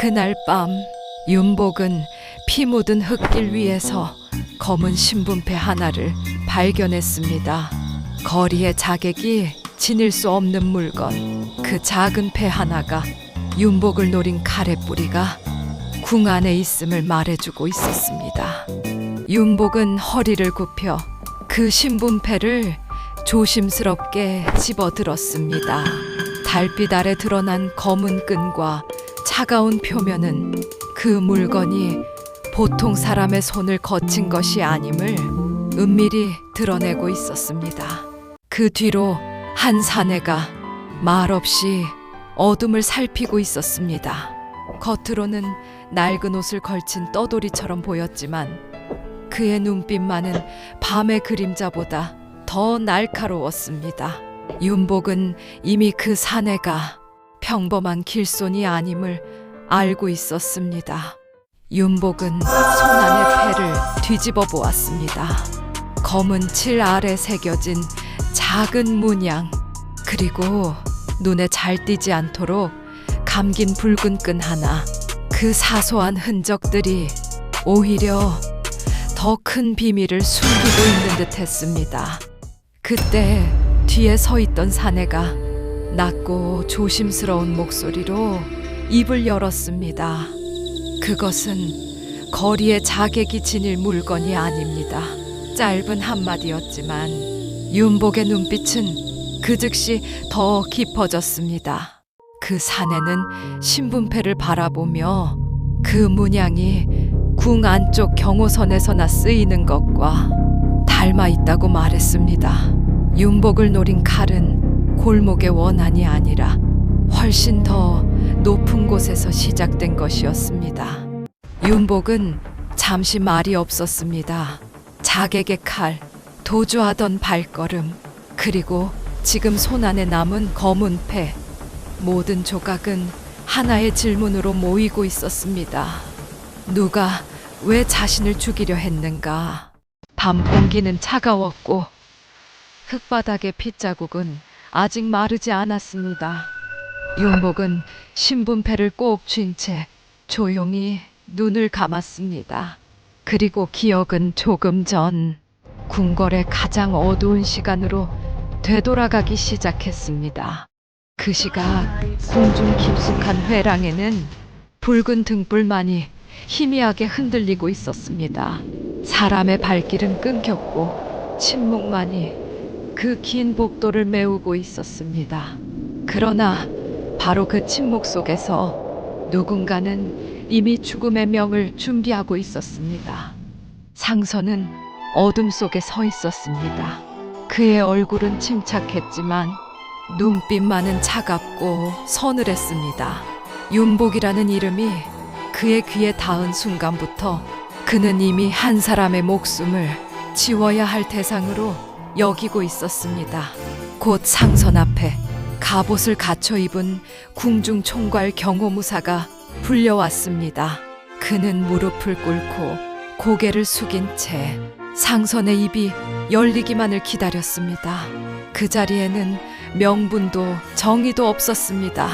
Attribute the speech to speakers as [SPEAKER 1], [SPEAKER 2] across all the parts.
[SPEAKER 1] 그날 밤 윤복은 피 묻은 흙길 위에서 검은 신분패 하나를 발견했습니다. 거리의 자객이 지닐 수 없는 물건, 그 작은 패 하나가 윤복을 노린 칼의 뿌리가 궁 안에 있음을 말해주고 있었습니다. 윤복은 허리를 굽혀 그 신분패를 조심스럽게 집어들었습니다. 달빛 아래 드러난 검은 끈과 차가운 표면은 그 물건이 보통 사람의 손을 거친 것이 아님을 은밀히 드러내고 있었습니다. 그 뒤로 한 사내가 말없이 어둠을 살피고 있었습니다. 겉으로는 낡은 옷을 걸친 떠돌이처럼 보였지만 그의 눈빛만은 밤의 그림자보다 더 날카로웠습니다. 윤복은 이미 그 사내가 평범한 길손이 아님을 알고 있었습니다. 윤복은 손 안의 패를 뒤집어 보았습니다. 검은 칠 아래 새겨진 작은 문양, 그리고 눈에 잘 띄지 않도록 감긴 붉은 끈 하나, 그 사소한 흔적들이 오히려 더 큰 비밀을 숨기고 있는 듯 했습니다. 그때 뒤에 서 있던 사내가 낮고 조심스러운 목소리로 입을 열었습니다. 그것은 거리에 자객이 지닐 물건이 아닙니다. 짧은 한마디였지만 윤복의 눈빛은 그 즉시 더 깊어졌습니다. 그 사내는 신분패를 바라보며 그 문양이 궁 안쪽 경호선에서나 쓰이는 것과 닮아 있다고 말했습니다. 윤복을 노린 칼은 골목의 원한이 아니라 훨씬 더 높은 곳에서 시작된 것이었습니다. 윤복은 잠시 말이 없었습니다. 자객의 칼, 도주하던 발걸음, 그리고 지금 손안에 남은 검은 패, 모든 조각은 하나의 질문으로 모이고 있었습니다. 누가 왜 자신을 죽이려 했는가? 밤 공기는 차가웠고 흙바닥의 핏자국은 아직 마르지 않았습니다. 윤복은 신분패를 꼭 쥔 채 조용히 눈을 감았습니다. 그리고 기억은 조금 전 궁궐의 가장 어두운 시간으로 되돌아가기 시작했습니다. 그 시각 궁중 깊숙한 회랑에는 붉은 등불만이 희미하게 흔들리고 있었습니다. 사람의 발길은 끊겼고 침묵만이 그 긴 복도를 메우고 있었습니다. 그러나 바로 그 침묵 속에서 누군가는 이미 죽음의 명을 준비하고 있었습니다. 상선은 어둠 속에 서 있었습니다. 그의 얼굴은 침착했지만 눈빛만은 차갑고 서늘했습니다. 윤복이라는 이름이 그의 귀에 닿은 순간부터 그는 이미 한 사람의 목숨을 지워야 할 대상으로 여기고 있었습니다. 곧 상선 앞에 갑옷을 갖춰 입은 궁중 총괄 경호무사가 불려왔습니다. 그는 무릎을 꿇고 고개를 숙인 채 상선의 입이 열리기만을 기다렸습니다. 그 자리에는 명분도 정의도 없었습니다.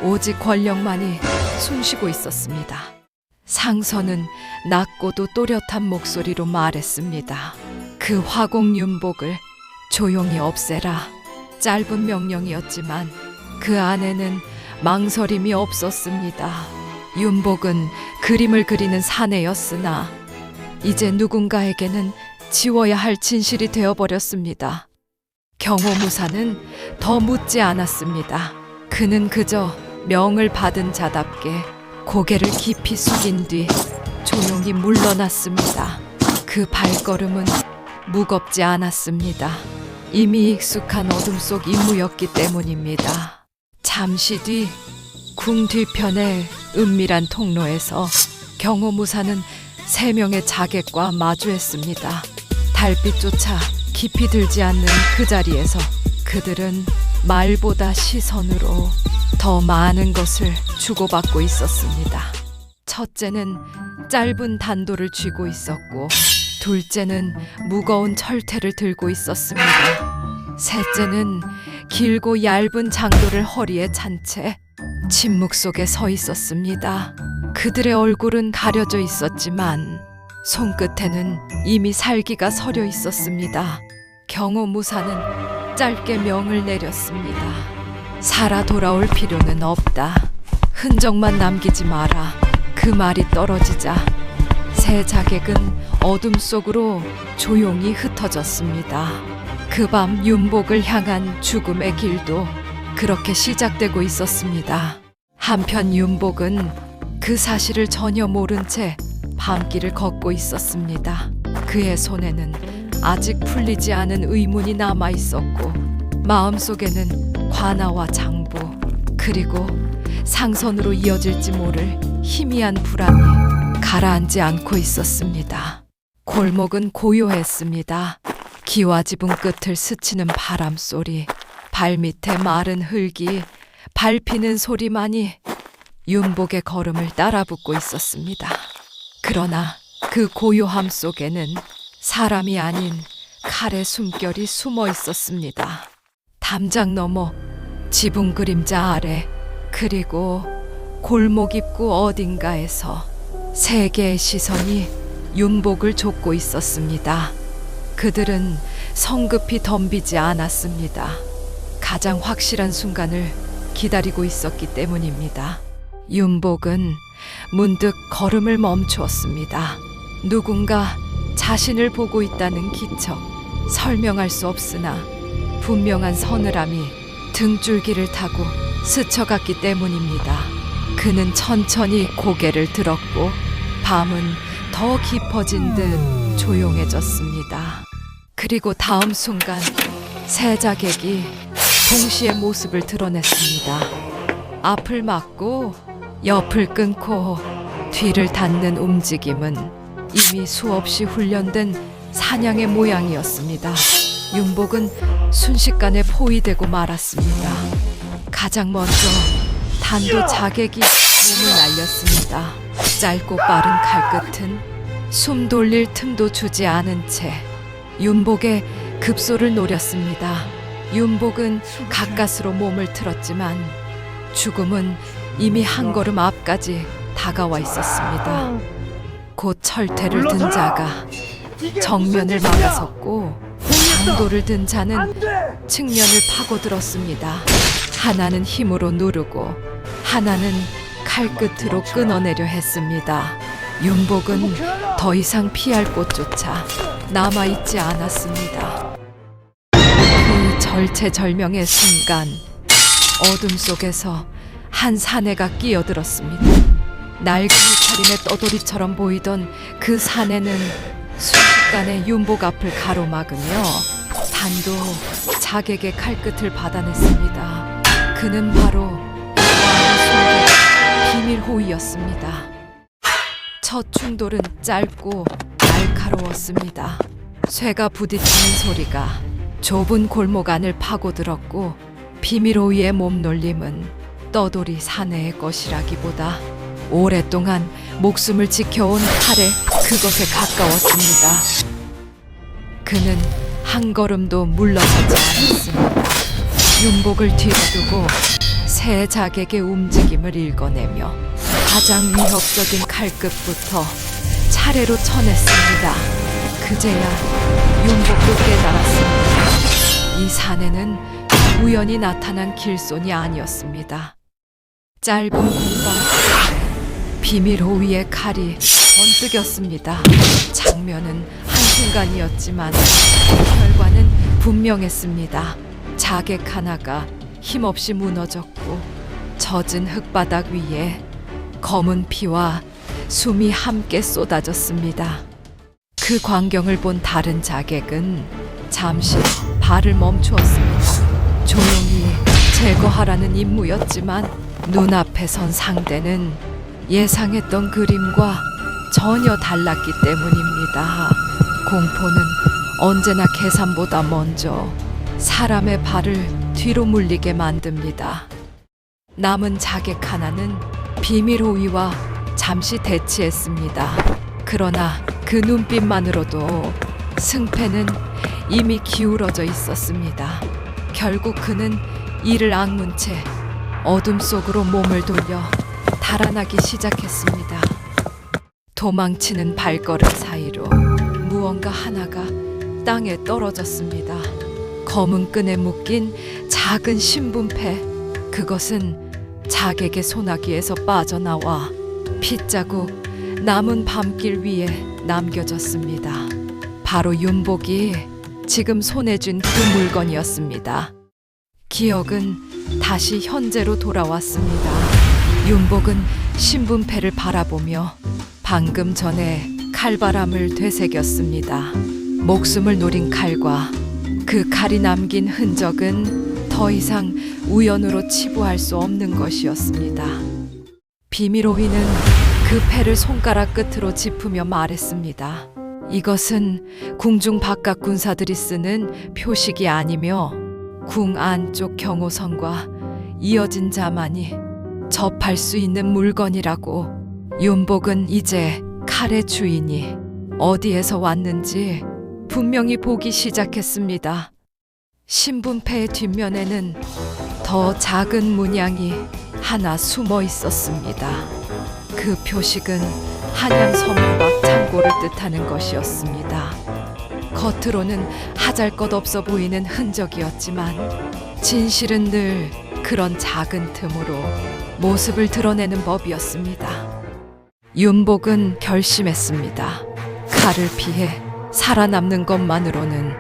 [SPEAKER 1] 오직 권력만이 숨쉬고 있었습니다. 상선은 낮고도 또렷한 목소리로 말했습니다. 그 화공 윤복을 조용히 없애라. 짧은 명령이었지만 그 안에는 망설임이 없었습니다. 윤복은 그림을 그리는 사내였으나 이제 누군가에게는 지워야 할 진실이 되어버렸습니다. 경호무사는 더 묻지 않았습니다. 그는 그저 명을 받은 자답게 고개를 깊이 숙인 뒤 조용히 물러났습니다. 그 발걸음은 무겁지 않았습니다. 이미 익숙한 어둠 속 임무였기 때문입니다. 잠시 뒤 궁 뒤편의 은밀한 통로에서 경호무사는 3명의 자객과 마주했습니다. 달빛조차 깊이 들지 않는 그 자리에서 그들은 말보다 시선으로 더 많은 것을 주고받고 있었습니다. 첫째는 짧은 단도를 쥐고 있었고, 둘째는 무거운 철퇴를 들고 있었습니다. 셋째는 길고 얇은 장도를 허리에 찬 채 침묵 속에 서 있었습니다. 그들의 얼굴은 가려져 있었지만 손끝에는 이미 살기가 서려 있었습니다. 경호무사는 짧게 명을 내렸습니다. 살아 돌아올 필요는 없다. 흔적만 남기지 마라. 그 말이 떨어지자 새 자객은 어둠 속으로 조용히 흩어졌습니다. 그 밤 윤복을 향한 죽음의 길도 그렇게 시작되고 있었습니다. 한편 윤복은 그 사실을 전혀 모른 채 밤길을 걷고 있었습니다. 그의 손에는 아직 풀리지 않은 의문이 남아 있었고 마음속에는 관아와 장부 그리고 상선으로 이어질지 모를 희미한 불안이 가라앉지 않고 있었습니다. 골목은 고요했습니다. 기와지붕 끝을 스치는 바람 소리, 발밑에 마른 흙이 밟히는 소리만이 윤복의 걸음을 따라붙고 있었습니다. 그러나 그 고요함 속에는 사람이 아닌 칼의 숨결이 숨어 있었습니다. 담장 너머, 지붕 그림자 아래, 그리고 골목 입구 어딘가에서 세 개의 시선이 윤복을 좇고 있었습니다. 그들은 성급히 덤비지 않았습니다. 가장 확실한 순간을 기다리고 있었기 때문입니다. 윤복은 문득 걸음을 멈추었습니다. 누군가 자신을 보고 있다는 기척, 설명할 수 없으나 분명한 서늘함이 등줄기를 타고 스쳐갔기 때문입니다. 그는 천천히 고개를 들었고 밤은 더 깊어진 듯 조용해졌습니다. 그리고 다음 순간 새 자객이 동시에 모습을 드러냈습니다. 앞을 막고 옆을 끊고 뒤를 닫는 움직임은 이미 수없이 훈련된 사냥의 모양이었습니다. 윤복은 순식간에 포위되고 말았습니다. 가장 먼저 단도 자객이 몸을 날렸습니다. 짧고 빠른 칼끝은 숨 돌릴 틈도 주지 않은 채 윤복의 급소를 노렸습니다. 윤복은 가까스로 몸을 틀었지만 죽음은 이미 한 걸음 앞까지 다가와 있었습니다. 곧 철퇴를 든 자가 정면을 막아섰고 장도를 든 자는 측면을 파고들었습니다. 하나는 힘으로 누르고 하나는 칼끝으로 끊어내려 했습니다. 윤복은 더 이상 피할 곳조차 남아있지 않았습니다. 그 절체절명의 순간 어둠 속에서 한 사내가 끼어들었습니다. 낡은 차림의 떠돌이처럼 보이던 그 사내는 순식간에 윤복 앞을 가로막으며 단도 자객의 칼끝을 받아냈습니다. 그는 바로 비밀 호위였습니다. 첫 충돌은 짧고 날카로웠습니다. 쇠가 부딪히는 소리가 좁은 골목 안을 파고들었고 비밀 호위의 몸놀림은 떠돌이 사내의 것이라기보다 오랫동안 목숨을 지켜온 칼에 그것에 가까웠습니다. 그는 한 걸음도 물러서지 않았습니다. 윤복을 뒤로 두고 새 자객의 움직임을 읽어내며 가장 위협적인 칼끝부터 차례로 쳐냈습니다. 그제야 윤복도 깨달았습니다. 이 사내는 우연히 나타난 길손이 아니었습니다. 짧은 공방 비밀 호위의 칼이 번뜩였습니다. 장면은 한순간이었지만 결과는 분명했습니다. 자객 하나가 힘없이 무너졌고 젖은 흙바닥 위에 검은 피와 숨이 함께 쏟아졌습니다. 그 광경을 본 다른 자객은 잠시 발을 멈추었습니다. 조용히 제거하라는 임무였지만 눈앞에 선 상대는 예상했던 그림과 전혀 달랐기 때문입니다. 공포는 언제나 계산보다 먼저 사람의 발을 뒤로 물리게 만듭니다. 남은 자객 하나는 비밀 호위와 잠시 대치했습니다. 그러나 그 눈빛만으로도 승패는 이미 기울어져 있었습니다. 결국 그는 이를 악문 채 어둠 속으로 몸을 돌려 달아나기 시작했습니다. 도망치는 발걸음 사이로 무언가 하나가 땅에 떨어졌습니다. 검은 끈에 묶인 작은 신분패. 그것은 자객의 소나기에서 빠져나와 핏자국 남은 밤길 위에 남겨졌습니다. 바로 윤복이 지금 손에 쥔 그 물건이었습니다. 기억은 다시 현재로 돌아왔습니다. 윤복은 신분패를 바라보며 방금 전에 칼바람을 되새겼습니다. 목숨을 노린 칼과 그 칼이 남긴 흔적은 더 이상 우연으로 치부할 수 없는 것이었습니다. 비밀호위는 그 패를 손가락 끝으로 짚으며 말했습니다. 이것은 궁중 바깥 군사들이 쓰는 표식이 아니며 궁 안쪽 경호선과 이어진 자만이 접할 수 있는 물건이라고. 윤복은 이제 칼의 주인이 어디에서 왔는지 분명히 보기 시작했습니다. 신분패의 뒷면에는 더 작은 문양이 하나 숨어 있었습니다. 그 표식은 한양 서문박 창고를 뜻하는 것이었습니다. 겉으로는 하잘것없어 보이는 흔적이었지만 진실은 늘 그런 작은 틈으로 모습을 드러내는 법이었습니다. 윤복은 결심했습니다. 칼을 피해 살아남는 것만으로는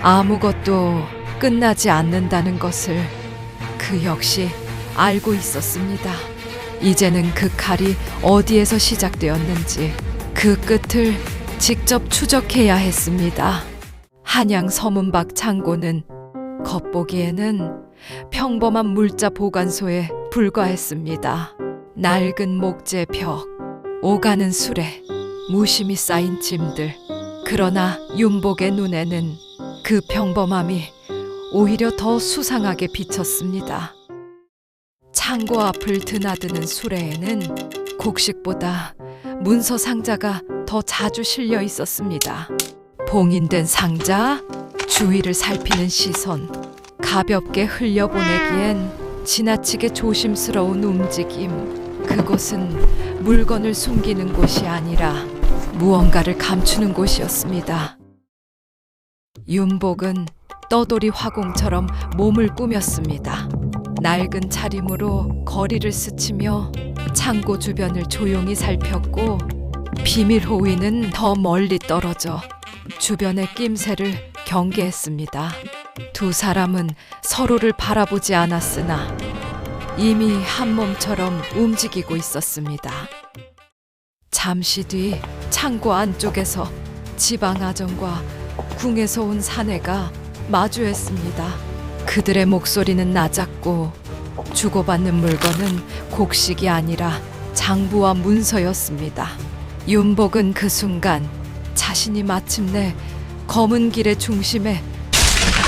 [SPEAKER 1] 아무것도 끝나지 않는다는 것을 그 역시 알고 있었습니다. 이제는 그 칼이 어디에서 시작되었는지 그 끝을 직접 추적해야 했습니다. 한양 서문박 창고는 겉보기에는 평범한 물자 보관소에 불과했습니다. 낡은 목재 벽, 오가는 수레, 무심히 쌓인 짐들. 그러나 윤복의 눈에는 그 평범함이 오히려 더 수상하게 비쳤습니다. 창고 앞을 드나드는 수레에는 곡식보다 문서 상자가 더 자주 실려 있었습니다. 봉인된 상자, 주위를 살피는 시선, 가볍게 흘려보내기엔 지나치게 조심스러운 움직임. 그곳은 물건을 숨기는 곳이 아니라 무언가를 감추는 곳이었습니다. 윤복은 떠돌이 화공처럼 몸을 꾸몄습니다. 낡은 차림으로 거리를 스치며 창고 주변을 조용히 살폈고 비밀호위는 더 멀리 떨어져 주변의 낌새를 경계했습니다. 두 사람은 서로를 바라보지 않았으나 이미 한 몸처럼 움직이고 있었습니다. 잠시 뒤 창고 안쪽에서 지방아정과 궁에서 온 사내가 마주했습니다. 그들의 목소리는 낮았고 주고받는 물건은 곡식이 아니라 장부와 문서였습니다. 윤복은 그 순간 자신이 마침내 검은 길의 중심에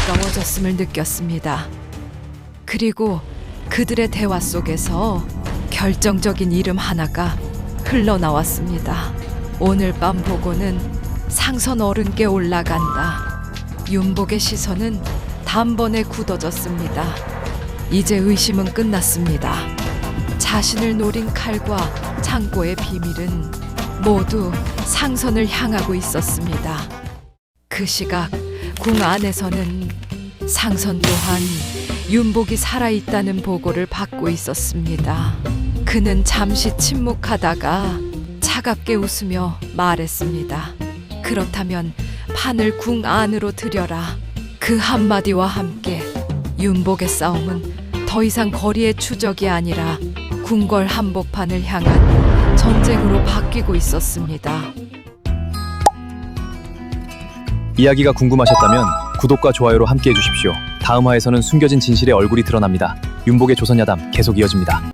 [SPEAKER 1] 가까워졌음을 느꼈습니다. 그리고 그들의 대화 속에서 결정적인 이름 하나가 흘러나왔습니다. 오늘 밤 보고는 상선 어른께 올라간다. 윤복의 시선은 단번에 굳어졌습니다. 이제 의심은 끝났습니다. 자신을 노린 칼과 창고의 비밀은 모두 상선을 향하고 있었습니다. 그 시각 궁 안에서는 상선 또한 윤복이 살아있다는 보고를 받고 있었습니다. 그는 잠시 침묵하다가 차갑게 웃으며 말했습니다. 그렇다면 판을 궁 안으로 들여라. 그 한마디와 함께 윤복의 싸움은 더 이상 거리의 추적이 아니라 궁궐 한복판을 향한 전쟁으로 바뀌고 있었습니다.
[SPEAKER 2] 이야기가 궁금하셨다면 구독과 좋아요로 함께해 주십시오. 다음 화에서는 숨겨진 진실의 얼굴이 드러납니다. 윤복의 조선야담 계속 이어집니다.